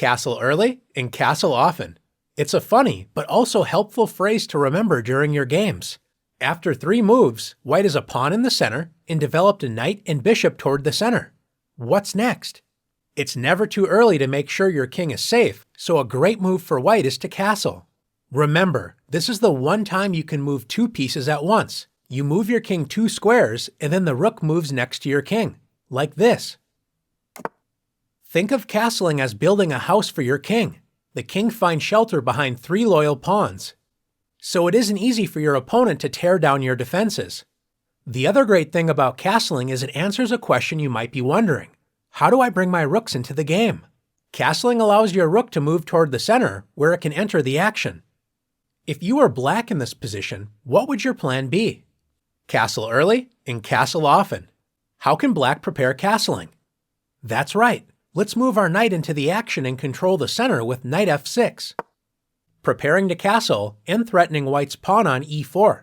Castle early and castle often. It's a funny, but also helpful phrase to remember during your games. After 3 moves, white is a pawn in the center and developed a knight and bishop toward the center. What's next? It's never too early to make sure your king is safe, so a great move for white is to castle. Remember, this is the one time you can move 2 pieces at once. You move your king 2 squares, and then the rook moves next to your king, like this. Think of castling as building a house for your king. The king finds shelter behind 3 loyal pawns. So it isn't easy for your opponent to tear down your defenses. The other great thing about castling is it answers a question you might be wondering. How do I bring my rooks into the game? Castling allows your rook to move toward the center, where it can enter the action. If you were black in this position, what would your plan be? Castle early and castle often. How can black prepare castling? That's right. Let's move our knight into the action and control the center with knight f6. Preparing to castle and threatening white's pawn on e4.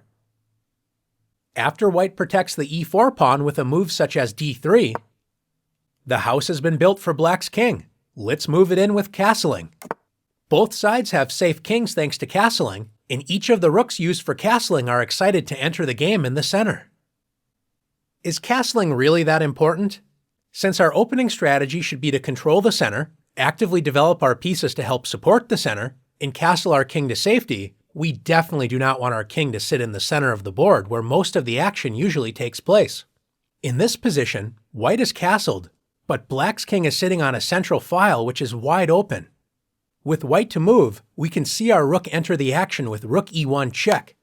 After white protects the e4 pawn with a move such as d3, the house has been built for black's king. Let's move it in with castling. Both sides have safe kings thanks to castling, and each of the rooks used for castling are excited to enter the game in the center. Is castling really that important? Since our opening strategy should be to control the center, actively develop our pieces to help support the center, and castle our king to safety, we definitely do not want our king to sit in the center of the board where most of the action usually takes place. In this position, white is castled, but black's king is sitting on a central file which is wide open. With white to move, we can see our rook enter the action with rook e1 check.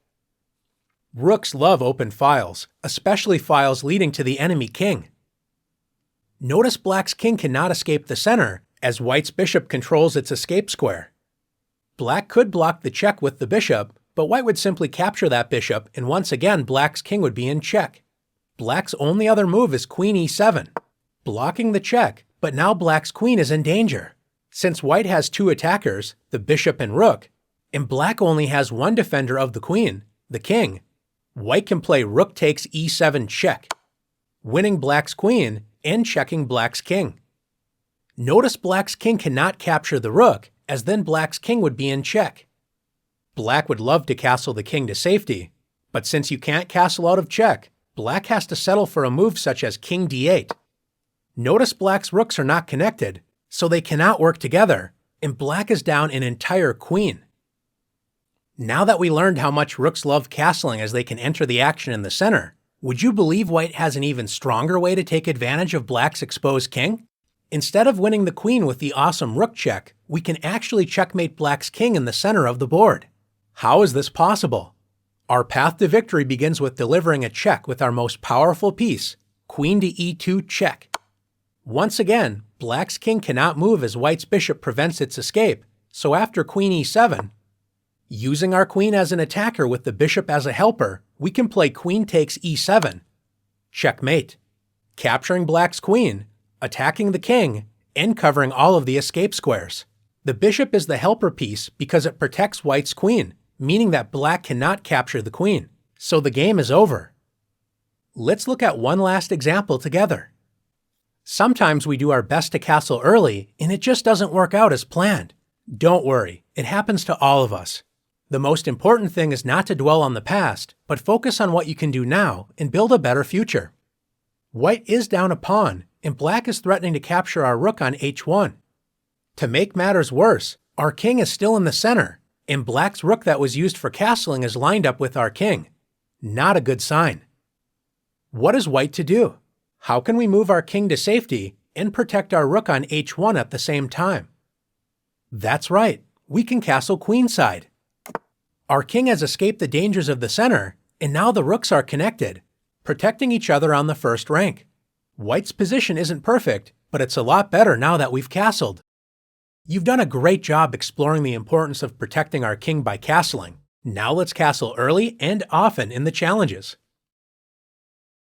Rooks love open files, especially files leading to the enemy king. Notice black's king cannot escape the center, as white's bishop controls its escape square. Black could block the check with the bishop, but white would simply capture that bishop, and once again black's king would be in check. Black's only other move is queen e7, blocking the check, but now black's queen is in danger. Since white has 2 attackers, the bishop and rook, and black only has 1 defender of the queen, the king, white can play rook takes e7 check, winning black's queen and checking black's king. Notice black's king cannot capture the rook, as then black's king would be in check. Black would love to castle the king to safety, but since you can't castle out of check, black has to settle for a move such as king d8. Notice black's rooks are not connected, so they cannot work together, and black is down an entire queen. Now that we learned how much rooks love castling as they can enter the action in the center, would you believe white has an even stronger way to take advantage of black's exposed king? Instead of winning the queen with the awesome rook check, we can actually checkmate black's king in the center of the board. How is this possible? Our path to victory begins with delivering a check with our most powerful piece, queen to e2 check. Once again, black's king cannot move as white's bishop prevents its escape, so after queen e7, using our queen as an attacker with the bishop as a helper, we can play queen takes e7, checkmate, capturing black's queen, attacking the king, and covering all of the escape squares. The bishop is the helper piece because it protects white's queen, meaning that black cannot capture the queen, so the game is over. Let's look at one last example together. Sometimes we do our best to castle early, and it just doesn't work out as planned. Don't worry, it happens to all of us. The most important thing is not to dwell on the past, but focus on what you can do now and build a better future. White is down a pawn, and black is threatening to capture our rook on h1. To make matters worse, our king is still in the center, and black's rook that was used for castling is lined up with our king. Not a good sign. What is white to do? How can we move our king to safety and protect our rook on h1 at the same time? That's right, we can castle queenside. Our king has escaped the dangers of the center, and now the rooks are connected, protecting each other on the first rank. White's position isn't perfect, but it's a lot better now that we've castled. You've done a great job exploring the importance of protecting our king by castling. Now let's castle early and often in the challenges.